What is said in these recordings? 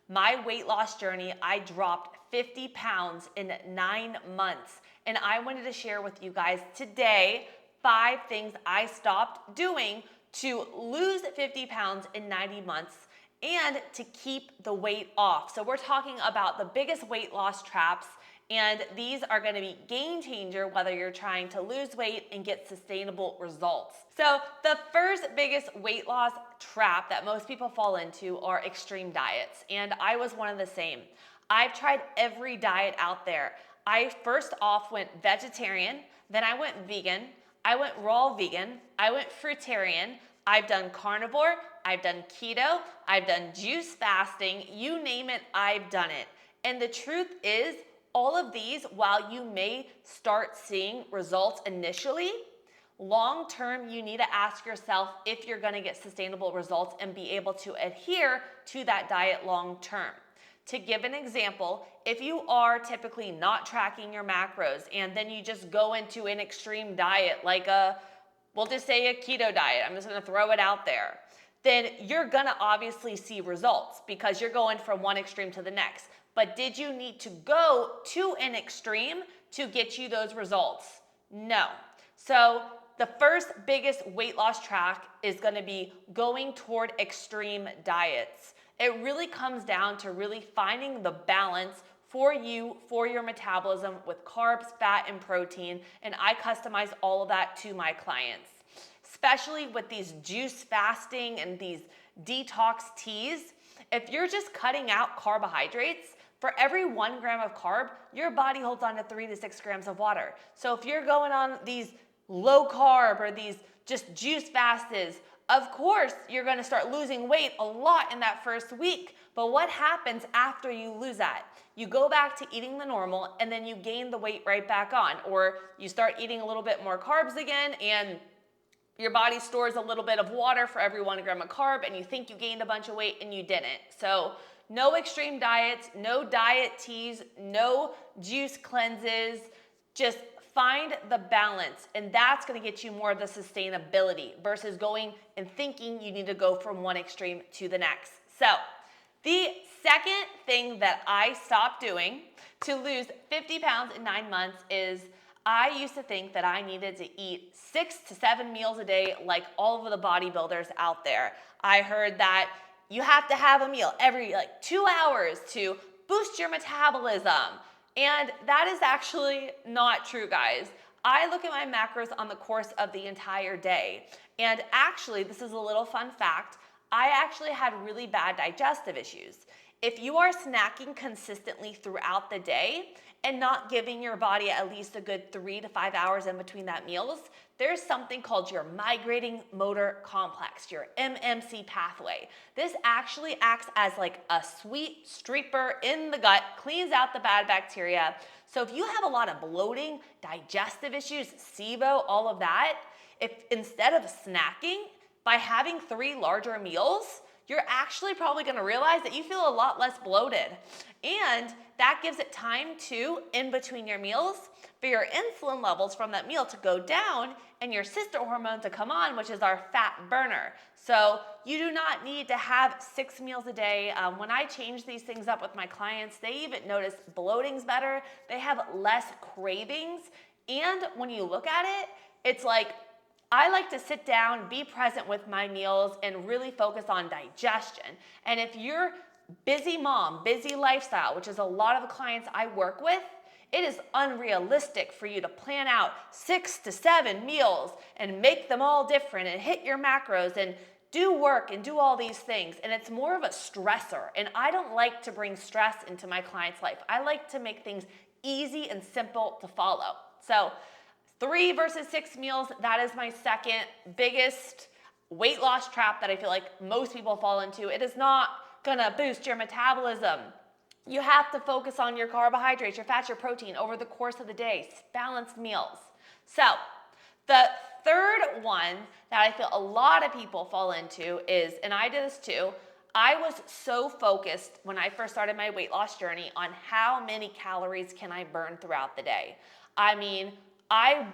My weight loss journey, I dropped 50 pounds in 9 months. And I wanted to share with you guys today 5 things I stopped doing to lose 50 pounds in 90 months and to keep the weight off. So we're talking about the biggest weight loss traps, and these are gonna be game changer whether you're trying to lose weight and get sustainable results. So the first biggest weight loss trap that most people fall into are extreme diets, and I was one of the same. I've tried every diet out there. I first off went vegetarian, then I went vegan, I went raw vegan, I went fruitarian, I've done carnivore, I've done keto, I've done juice fasting, you name it, I've done it. And the truth is, all of these, while you may start seeing results initially, long term, you need to ask yourself if you're gonna get sustainable results and be able to adhere to that diet long term. To give an example, if you are typically not tracking your macros and then you just go into an extreme diet like we'll just say a keto diet, I'm just gonna throw it out there, then you're gonna obviously see results because you're going from one extreme to the next. But did you need to go to an extreme to get you those results? No. So the first biggest weight loss track is gonna be going toward extreme diets. It really comes down to really finding the balance for you, for your metabolism with carbs, fat, and protein, and I customize all of that to my clients. Especially with these juice fasting and these detox teas, if you're just cutting out carbohydrates, for every 1 gram of carb, your body holds on to 3 to 6 grams of water. So if you're going on these low carb or these just juice fasts, of course, you're gonna start losing weight a lot in that first week. But what happens after you lose that? You go back to eating the normal and then you gain the weight right back on. Or you start eating a little bit more carbs again and your body stores a little bit of water for every 1 gram of carb and you think you gained a bunch of weight and you didn't. So no extreme diets, no diet teas, no juice cleanses, just find the balance, and that's gonna get you more of the sustainability versus going and thinking you need to go from one extreme to the next. So the second thing that I stopped doing to lose 50 pounds in 9 months is I used to think that I needed to eat 6 to 7 meals a day like all of the bodybuilders out there. I heard that you have to have a meal every 2 hours to boost your metabolism. And that is actually not true, guys. I look at my macros on the course of the entire day. And actually, this is a little fun fact, I actually had really bad digestive issues. If you are snacking consistently throughout the day and not giving your body at least a good 3 to 5 hours in between that meals, there's something called your migrating motor complex, your MMC pathway. This actually acts as like a sweet streaker in the gut, cleans out the bad bacteria. So if you have a lot of bloating, digestive issues, SIBO, all of that, if instead of snacking, by having 3 larger meals, you're actually probably gonna realize that you feel a lot less bloated. And that gives it time to, in between your meals, for your insulin levels from that meal to go down and your sister hormone to come on, which is our fat burner. So you do not need to have 6 meals a day. When I change these things up with my clients, they even notice bloating's better. They have less cravings. And when you look at it, it's like, I like to sit down, be present with my meals, and really focus on digestion. And if you're busy mom, busy lifestyle, which is a lot of the clients I work with, it is unrealistic for you to plan out 6 to 7 meals and make them all different and hit your macros and do work and do all these things. And it's more of a stressor. And I don't like to bring stress into my client's life. I like to make things easy and simple to follow. So 3 versus 6 meals, that is my second biggest weight loss trap that I feel like most people fall into. It is not gonna boost your metabolism. You have to focus on your carbohydrates, your fats, your protein over the course of the day, balanced meals. So the third one that I feel a lot of people fall into is, and I did this too, I was so focused when I first started my weight loss journey on how many calories can I burn throughout the day. I mean, I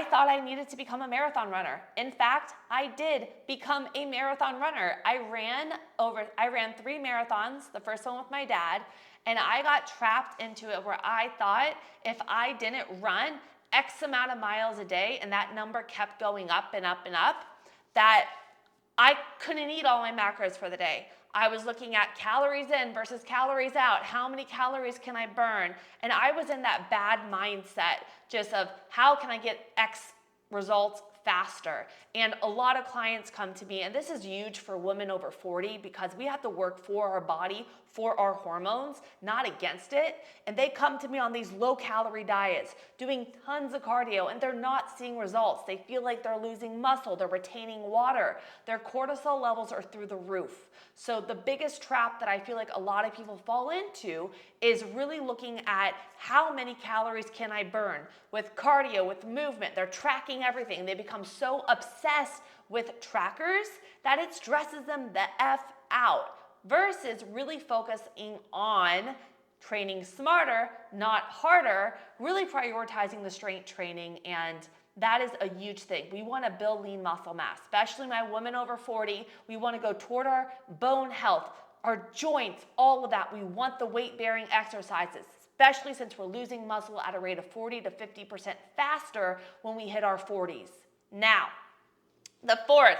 thought I needed to become a marathon runner. In fact, I did become a marathon runner. I ran 3 marathons, the first one with my dad, and I got trapped into it where I thought if I didn't run X amount of miles a day and that number kept going up and up and up, that I couldn't eat all my macros for the day. I was looking at calories in versus calories out. How many calories can I burn? And I was in that bad mindset just of how can I get X results faster? And a lot of clients come to me, and this is huge for women over 40 because we have to work for our body, for our hormones, not against it. And they come to me on these low calorie diets, doing tons of cardio, and they're not seeing results. They feel like they're losing muscle, they're retaining water, their cortisol levels are through the roof. So the biggest trap that I feel like a lot of people fall into is really looking at how many calories can I burn with cardio, with movement. They're tracking everything. They become so obsessed with trackers that it stresses them the F out versus really focusing on training smarter, not harder, really prioritizing the strength training, and that is a huge thing. We want to build lean muscle mass, especially my women over 40. We want to go toward our bone health, our joints, all of that. We want the weight-bearing exercises, especially since we're losing muscle at a rate of 40 to 50% faster when we hit our 40s. Now, the fourth,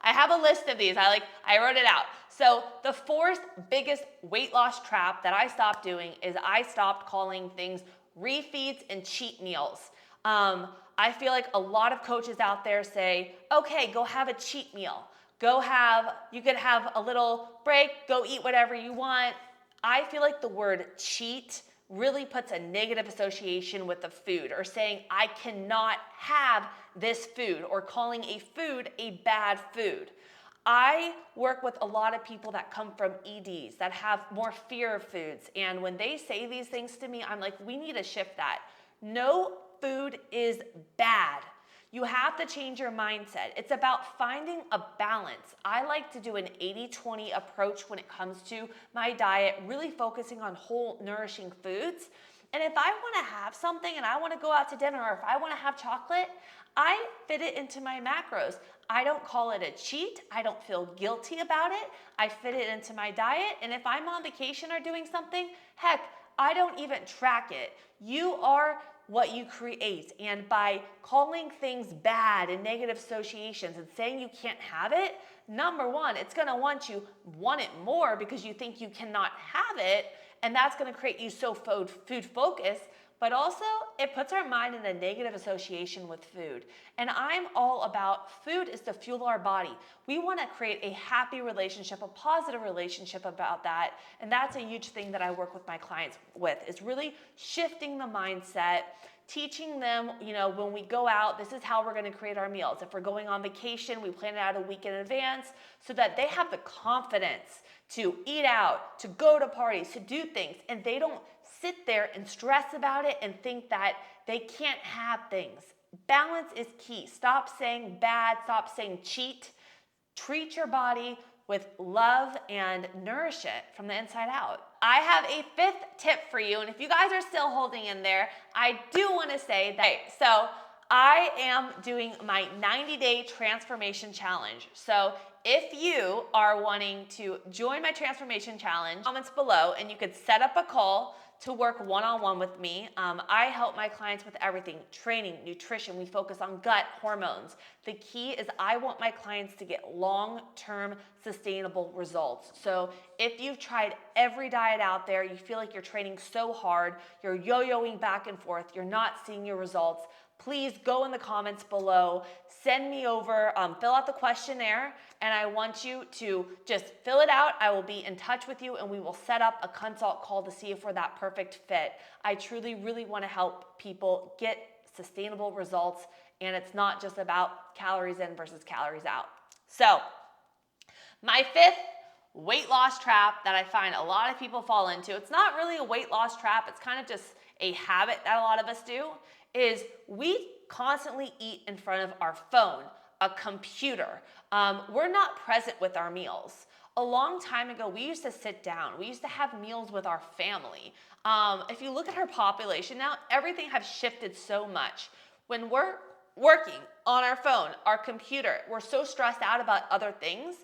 I have a list of these. I wrote it out. So the fourth biggest weight loss trap that I stopped doing is I stopped calling things refeeds and cheat meals. I feel like a lot of coaches out there say, okay, go have a cheat meal. You could have a little break, go eat whatever you want. I feel like the word cheat really puts a negative association with the food, or saying I cannot have this food, or calling a food a bad food. I work with a lot of people that come from EDs that have more fear of foods, and when they say these things to me, I'm like, we need to shift that. No food is bad. You have to change your mindset. It's about finding a balance. I like to do an 80-20 approach when it comes to my diet, really focusing on whole, nourishing foods. And if I want to have something and I want to go out to dinner, or if I want to have chocolate, I fit it into my macros. I don't call it a cheat. I don't feel guilty about it. I fit it into my diet. And if I'm on vacation or doing something, heck, I don't even track it. You are what you create, and by calling things bad and negative associations and saying you can't have it, number one, it's going to want it more because you think you cannot have it, and that's going to create you so food focused. But also, it puts our mind in a negative association with food. And I'm all about food is to fuel our body. We want to create a happy relationship, a positive relationship about that. And that's a huge thing that I work with my clients with, is really shifting the mindset, teaching them, when we go out, this is how we're going to create our meals. If we're going on vacation, we plan it out a week in advance so that they have the confidence to eat out, to go to parties, to do things, and they don't sit there and stress about it and think that they can't have things. Balance is key. Stop saying bad, stop saying cheat. Treat your body with love and nourish it from the inside out. I have a fifth tip for you, and if you guys are still holding in there, I do want to say that, so I am doing my 90-day transformation challenge. So if you are wanting to join my transformation challenge, comments below, and you could set up a call to work one-on-one with me. I help my clients with everything: training, nutrition. We focus on gut, hormones. The key is I want my clients to get long-term sustainable results. So if you've tried every diet out there, you feel like you're training so hard, you're yo-yoing back and forth, you're not seeing your results, please go in the comments below, send me over, fill out the questionnaire, and I want you to just fill it out. I will be in touch with you, and we will set up a consult call to see if we're that perfect fit. I truly, really want to help people get sustainable results, and it's not just about calories in versus calories out. So, my fifth weight loss trap that I find a lot of people fall into, it's not really a weight loss trap, it's kind of just a habit that a lot of us do, is we constantly eat in front of our phone, a computer. We're not present with our meals. A long time ago, we used to sit down. We used to have meals with our family. If you look at our population now, everything has shifted so much. When we're working on our phone, our computer, we're so stressed out about other things,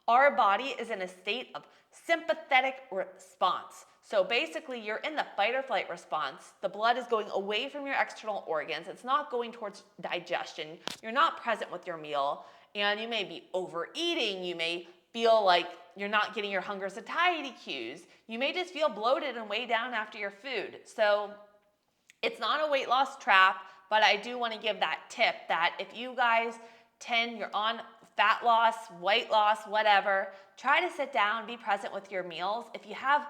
our body is in a state of sympathetic response. So basically, you're in the fight or flight response. The blood is going away from your external organs. It's not going towards digestion. You're not present with your meal, and you may be overeating. You may feel like you're not getting your hunger satiety cues. You may just feel bloated and weighed down after your food. So it's not a weight loss trap, but I do want to give that tip that if you guys you're on fat loss, weight loss, whatever, try to sit down, be present with your meals. If you have,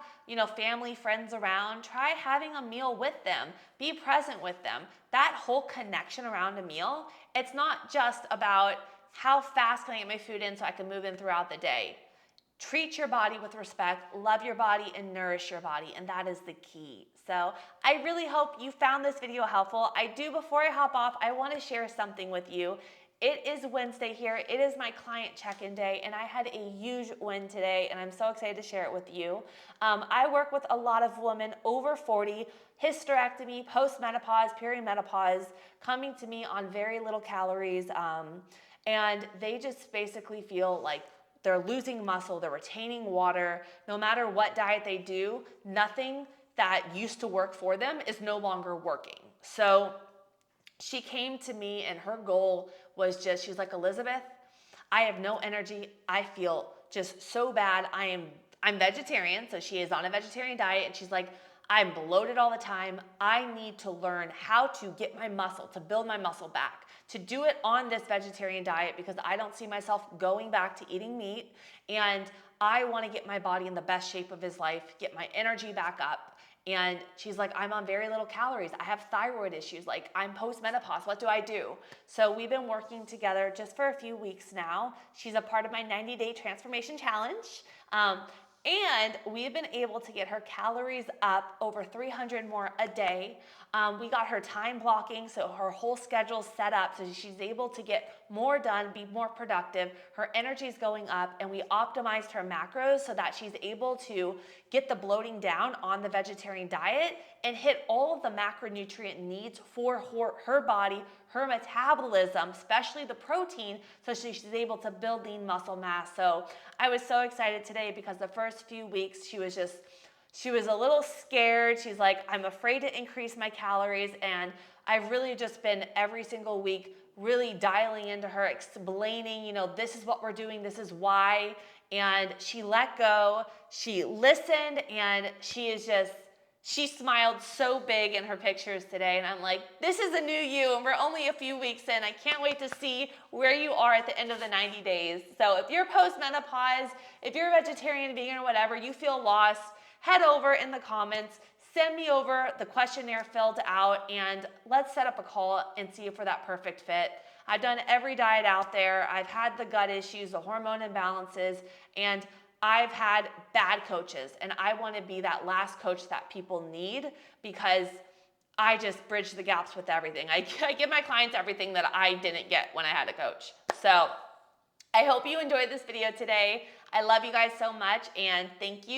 family, friends around, try having a meal with them. Be present with them. That whole connection around a meal, it's not just about how fast can I get my food in so I can move in throughout the day. Treat your body with respect, love your body, and nourish your body, and that is the key. So I really hope you found this video helpful. Before I hop off, I want to share something with you. It is Wednesday here. It is my client check-in day, and I had a huge win today, and I'm so excited to share it with you. I work with a lot of women over 40, hysterectomy, postmenopause, perimenopause, coming to me on very little calories, and they just basically feel like they're losing muscle, they're retaining water. No matter what diet they do, nothing that used to work for them is no longer working. So she came to me and her goal was she's like, Elizabeth, I have no energy. I feel just so bad. I'm vegetarian, so she is on a vegetarian diet, and she's like, I'm bloated all the time. I need to learn how to get my muscle, to build my muscle back, to do it on this vegetarian diet because I don't see myself going back to eating meat, and I want to get my body in the best shape of his life, get my energy back up. And she's like, I'm on very little calories. I have thyroid issues. Like, I'm postmenopause. What do I do? So we've been working together just for a few weeks now. She's a part of my 90-day transformation challenge. And we've been able to get her calories up over 300 more a day. We got her time blocking, so her whole schedule's set up so she's able to get more done, be more productive. Her energy's going up, and we optimized her macros so that she's able to get the bloating down on the vegetarian diet and hit all of the macronutrient needs for her body, her metabolism, especially the protein, so she's able to build lean muscle mass. So I was so excited today because the first few weeks she was a little scared. She's like, I'm afraid to increase my calories, and I've really just been every single week really dialing into her, explaining, this is what we're doing, this is why, and she let go, she listened, and she smiled so big in her pictures today, and I'm like, this is a new you, and we're only a few weeks in. I can't wait to see where you are at the end of the 90 days. So if you're postmenopause, if you're a vegetarian, vegan, or whatever, you feel lost, head over in the comments, send me over the questionnaire filled out, and let's set up a call and see if we're that perfect fit. I've done every diet out there. I've had the gut issues, the hormone imbalances, and I've had bad coaches, and I want to be that last coach that people need because I just bridge the gaps with everything. I give my clients everything that I didn't get when I had a coach. So I hope you enjoyed this video today. I love you guys so much, and thank you.